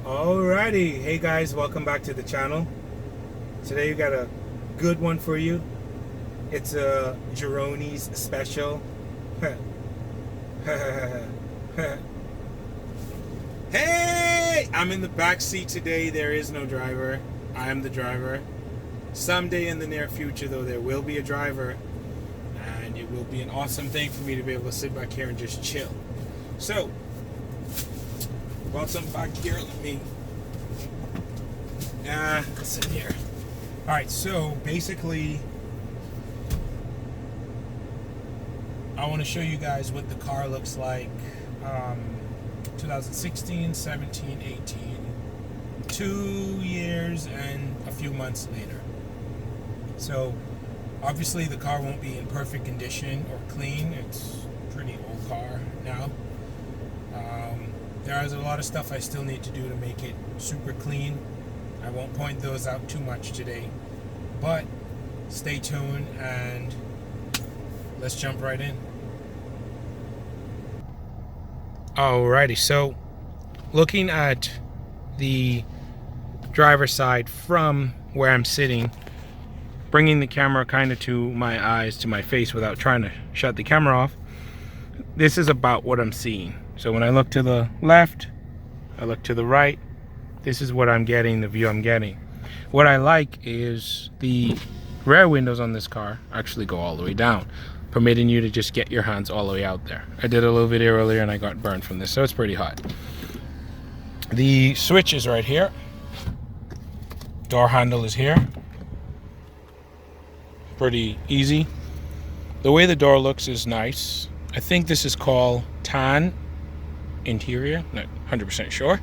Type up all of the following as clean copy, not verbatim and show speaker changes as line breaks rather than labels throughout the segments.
Alrighty, hey guys, welcome back to the channel. Today we got a good one for you. It's a Jeroni's special. Hey, I'm in the back seat today. There is no driver. I am the driver. Someday in the near future though, there will be a driver, and it will be an awesome thing for me to be able to sit back here and just chill. So once I'm back here, let me sit here. Alright, so basically I want to show you guys what the car looks like 2016, 17, 18, 2 years and a few months later. So obviously the car won't be in perfect condition or clean. It's a pretty old car now. There's a lot of stuff I still need to do to make it super clean. I won't point those out too much today, but stay tuned and let's jump right in. Alrighty, so looking at the driver's side from where I'm sitting, bringing the camera kind of to my eyes, to my face without trying to shut the camera off, this is about what I'm seeing. So when I look to the left, I look to the right, this is what I'm getting, the view I'm getting. What I like is the rear windows on this car actually go all the way down, permitting you to just get your hands all the way out there. I did a little video earlier and I got burned from this, so it's pretty hot. The switch is right here. Door handle is here. Pretty easy. The way the door looks is nice. I think this is called tan interior, not 100% sure.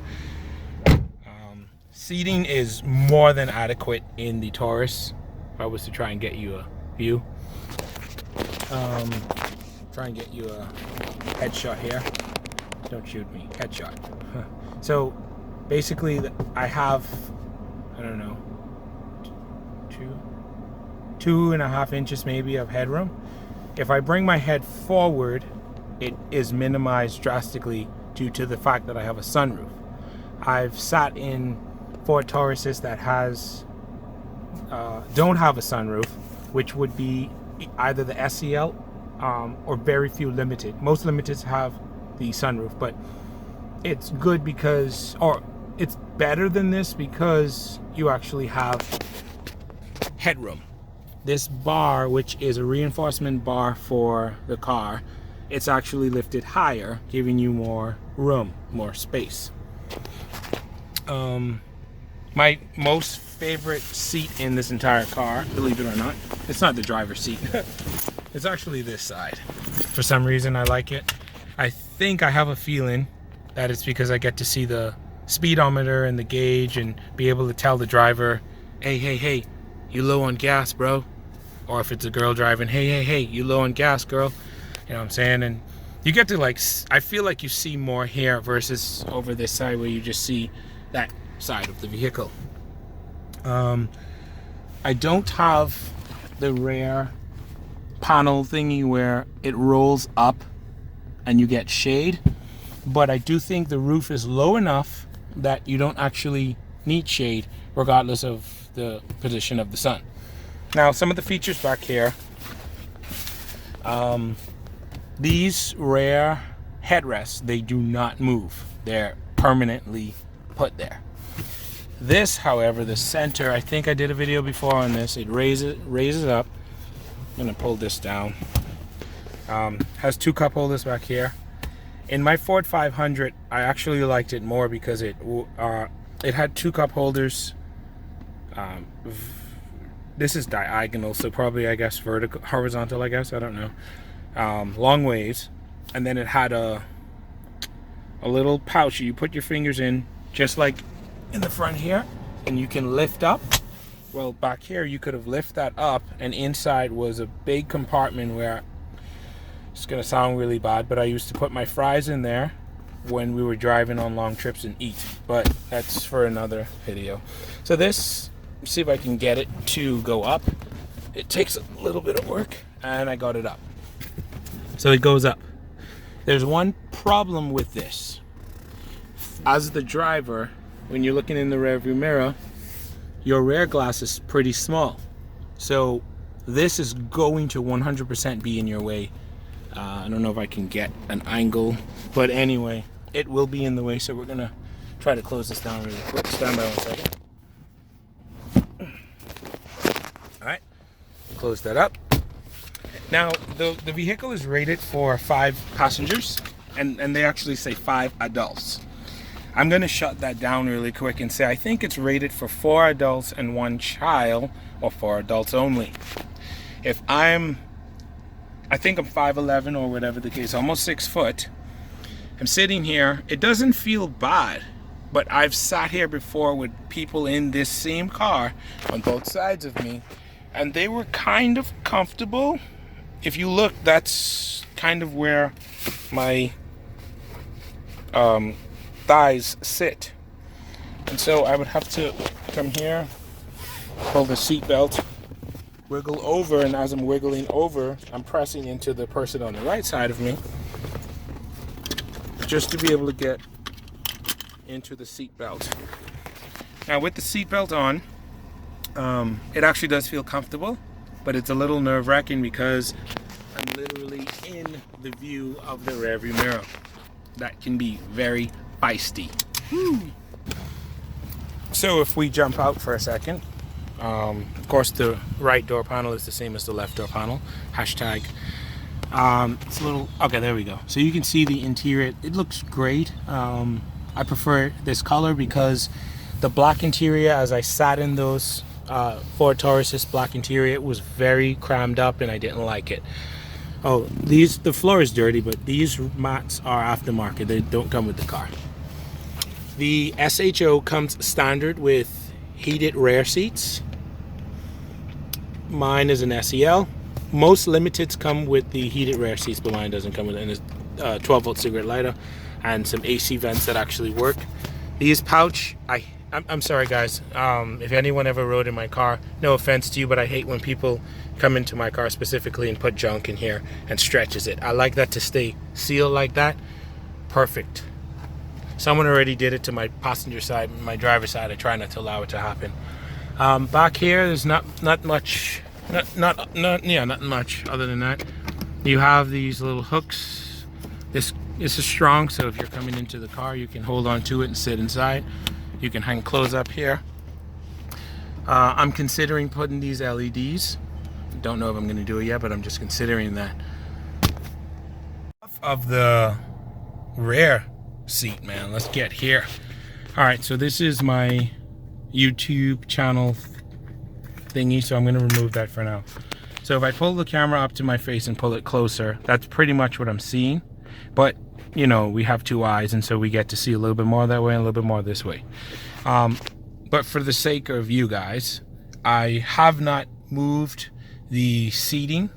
Seating is more than adequate in the Taurus. If I was to try and get you a view, try and get you a headshot here. Don't shoot me, headshot. So basically I have, I don't know, 2.5 inches maybe of headroom. If I bring my head forward, it is minimized drastically due to the fact that I have a sunroof. I've sat in Ford Tauruses that don't have a sunroof, which would be either the SEL or very few limited. Most limiteds have the sunroof, but it's good because, or it's better than this because you actually have headroom. This bar, which is a reinforcement bar for the car, it's actually lifted higher, giving you more room, more space. My most favorite seat in this entire car, believe it or not, it's not the driver's seat. It's actually this side. For some reason I like it. I think I have a feeling that it's because I get to see the speedometer and the gauge and be able to tell the driver, hey, you low on gas, bro. Or if it's a girl driving, hey, you low on gas, girl. You know what I'm saying? And you get to, like, I feel like you see more here versus over this side where you just see that side of the vehicle. I don't have the rear panel thingy where it rolls up and you get shade, but I do think the roof is low enough that you don't actually need shade regardless of the position of the sun. Now, some of the features back here, these rear headrests, they do not move. They're permanently put there. This, however, the center, I think I did a video before on this. It raises up. I'm gonna pull this down. Has two cup holders back here. In my Ford 500, I actually liked it more because it had two cup holders. This is diagonal, so probably, I guess, horizontal, I guess, I don't know. Long ways. And then it had a little pouch you put your fingers in, just like in the front here, and you can lift up. Well, back here you could have lifted that up, and inside was a big compartment where, it's gonna sound really bad, but I used to put my fries in there when we were driving on long trips and eat, but that's for another video. So this, see if I can get it to go up. It takes a little bit of work, and I got it up. So it goes up. There's one problem with this. As the driver, when you're looking in the rearview mirror, your rear glass is pretty small. So this is going to 100% be in your way. I don't know if I can get an angle, but anyway, it will be in the way. So we're gonna try to close this down really quick. Stand by 1 second. All right, close that up. Now the vehicle is rated for 5 passengers, and they actually say 5 adults. I'm gonna shut that down really quick and say I think it's rated for 4 adults and 1 child, or 4 adults only. I think I'm 5'11" or whatever the case, almost 6 foot. I'm sitting here, it doesn't feel bad, but I've sat here before with people in this same car on both sides of me, and they were kind of comfortable. If you look, that's kind of where my thighs sit. And so I would have to come here, pull the seat belt, wiggle over, and as I'm wiggling over, I'm pressing into the person on the right side of me just to be able to get into the seat belt. Now with the seat belt on, it actually does feel comfortable, but it's a little nerve-wracking because I'm literally in the view of the rearview mirror. That can be very feisty. So if we jump out for a second, of course the right door panel is the same as the left door panel. Hashtag. It's a little, okay, there we go. So you can see the interior. It looks great. I prefer this color because the black interior, as I sat in those Ford Taurus black interior, it was very crammed up and I didn't like it. Oh, the floor is dirty, but these mats are aftermarket. They don't come with the car. The SHO comes standard with heated rear seats. Mine is an SEL. Most limiteds come with the heated rear seats, but mine doesn't come with it. And it's 12-volt cigarette lighter and some AC vents that actually work. These pouch, I'm sorry guys, if anyone ever rode in my car, no offense to you, but I hate when people come into my car specifically and put junk in here and stretches it. I like that to stay sealed like that. Perfect. Someone already did it to my passenger side, my driver's side. I try not to allow it to happen. Back here, there's not much, not much other than that. You have these little hooks. This is strong, so if you're coming into the car, you can hold on to it and sit inside. You can hang clothes up here. I'm considering putting these LEDs. Don't know if I'm going to do it yet, but I'm just considering that. Of the rear seat, man, let's get here. All right, so this is my YouTube channel thingy, so I'm going to remove that for now. So if I pull the camera up to my face and pull it closer, that's pretty much what I'm seeing. But you know, we have 2 eyes, and so we get to see a little bit more that way and a little bit more this way. But for the sake of you guys, I have not moved the seating,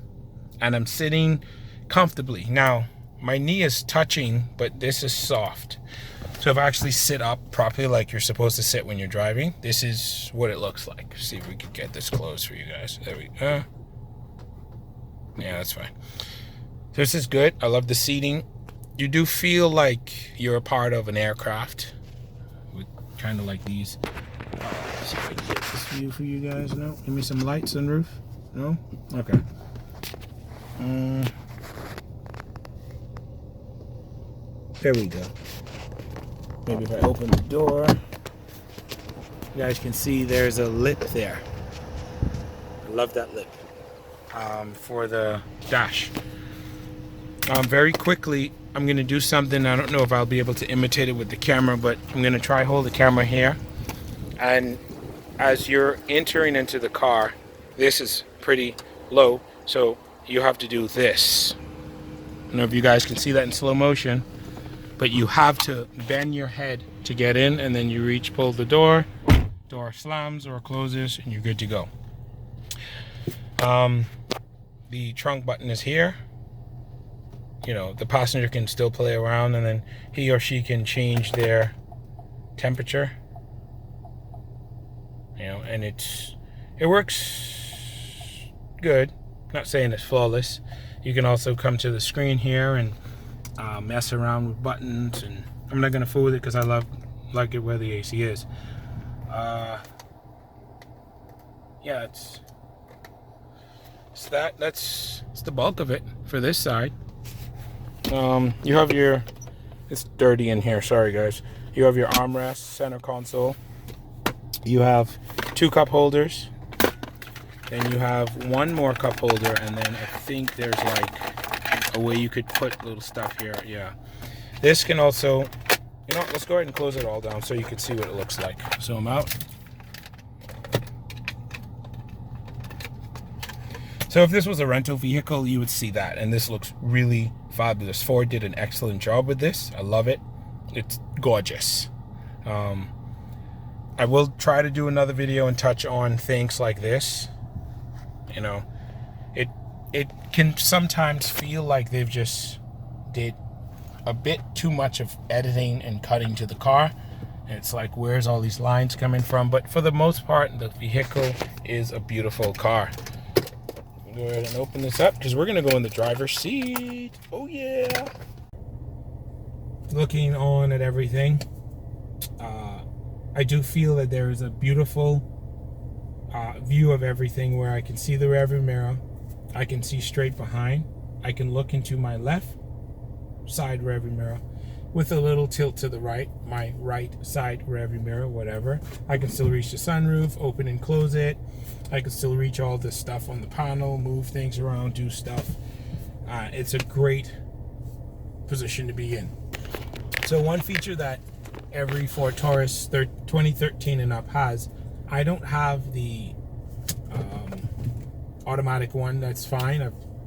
and I'm sitting comfortably. Now my knee is touching, but this is soft. So if I actually sit up properly like you're supposed to sit when you're driving, this is what it looks like. See if we could get this closed for you guys. There we go. Yeah, that's fine. This is good. I love the seating. You do feel like you're a part of an aircraft. With kind of like these. See if I can get this view for you guys. No? Give me some lights on the roof. No? Okay. There we go. Maybe if I open the door, you guys can see there's a lip there. I love that lip for the dash. Very quickly, I'm going to do something. I don't know if I'll be able to imitate it with the camera, but I'm going to try hold the camera here. And as you're entering into the car, this is pretty low, so you have to do this. I don't know if you guys can see that in slow motion, but you have to bend your head to get in, and then you reach, pull the door slams or closes, and you're good to go. The trunk button is here. You know, the passenger can still play around, and then he or she can change their temperature. You know, and it works good. Not saying it's flawless. You can also come to the screen here and mess around with buttons, and I'm not gonna fool with it because I love like it where the AC is. Yeah, it's that's the bulk of it for this side. You have your, it's dirty in here, sorry guys. You have your armrest, center console. You have 2 cup holders. Then you have 1 more cup holder, and then I think there's like a way you could put little stuff here. Yeah. This can also, you know, let's go ahead and close it all down so you can see what it looks like. So I'm out. So if this was a rental vehicle, you would see that, and this looks really fabulous. Ford did an excellent job with this. I love it. It's gorgeous. I will try to do another video and touch on things like this. You know, it can sometimes feel like they've just did a bit too much of editing and cutting to the car. And it's like, where's all these lines coming from? But for the most part, the vehicle is a beautiful car. Go ahead and open this up because we're gonna go in the driver's seat. Oh yeah. Looking on at everything, I do feel that there is a beautiful view of everything where I can see the rearview mirror, I can see straight behind, I can look into my left side rearview mirror with a little tilt to the right, my right side rearview mirror, whatever. I can still reach the sunroof, open and close it. I can still reach all this stuff on the panel, move things around, do stuff. It's a great position to be in. So one feature that every Ford Taurus 2013 and up has, I don't have the automatic one. That's fine.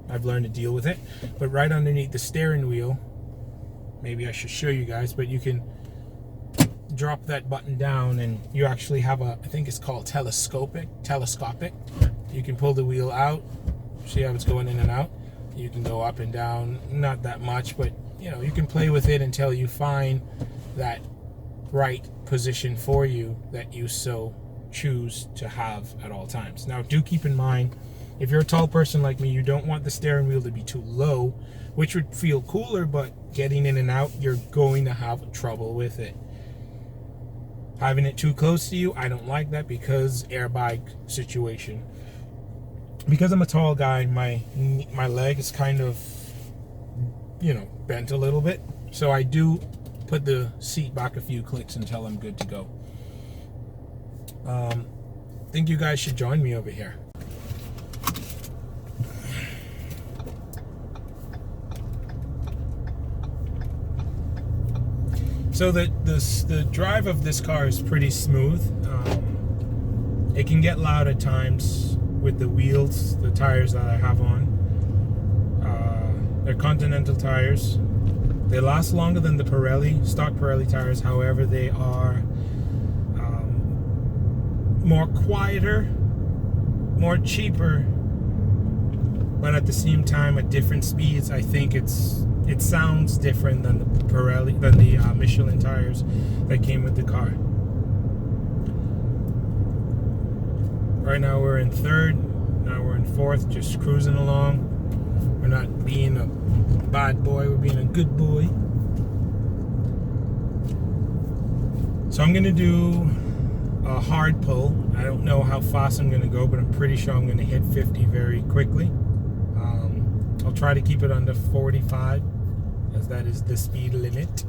I've learned to deal with it. But right underneath the steering wheel, maybe I should show you guys, but you can drop that button down and you actually have a, I think it's called telescopic. You can pull the wheel out, see how it's going in and out. You can go up and down, not that much, but you know, you can play with it until you find that right position for you that you so choose to have at all times. Now do keep in mind, if you're a tall person like me, you don't want the steering wheel to be too low, which would feel cooler, but getting in and out, you're going to have trouble with it. Having it too close to you, I don't like that because airbag situation. Because I'm a tall guy, my leg is kind of, you know, bent a little bit. So I do put the seat back a few clicks until I'm good to go. I think you guys should join me over here. So the drive of this car is pretty smooth. It can get loud at times with the wheels, the tires that I have on. They're Continental tires. They last longer than the Pirelli, stock Pirelli tires. However, they are more quieter, more cheaper, but at the same time at different speeds. I think it sounds different than the Pirelli, than the Michelin tires that came with the car. Right now we're in third, now we're in fourth, just cruising along. We're not being a bad boy, we're being a good boy. So I'm gonna do a hard pull. I don't know how fast I'm gonna go, but I'm pretty sure I'm gonna hit 50 very quickly. I'll try to keep it under 45, as that is the speed limit.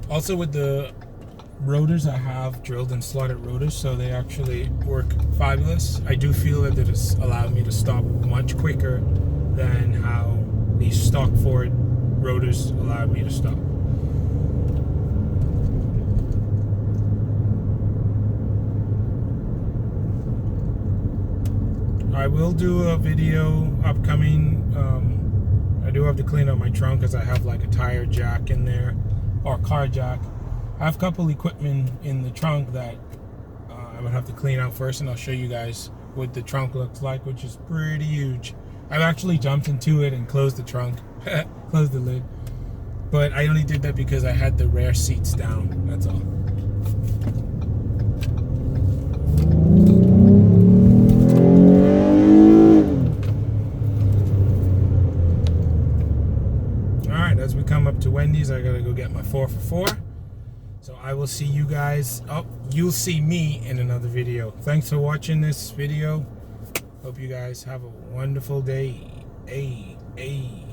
Also with the rotors, I have drilled and slotted rotors, so they actually work fabulous. I do feel that it has allowed me to stop much quicker than how the stock Ford rotors allowed me to stop. I will do a video upcoming. I do have to clean up my trunk because I have like a tire jack in there, or car jack, I have a couple equipment in the trunk that I would have to clean out first, and I'll show you guys what the trunk looks like, which is pretty huge. I've actually jumped into it and closed the trunk, closed the lid. But I only did that because I had the rear seats down, that's all. Alright, as we come up to Wendy's, I gotta go get my 4 for 4. So I will see you guys, you'll see me in another video. Thanks for watching this video. Hope you guys have a wonderful day. Hey.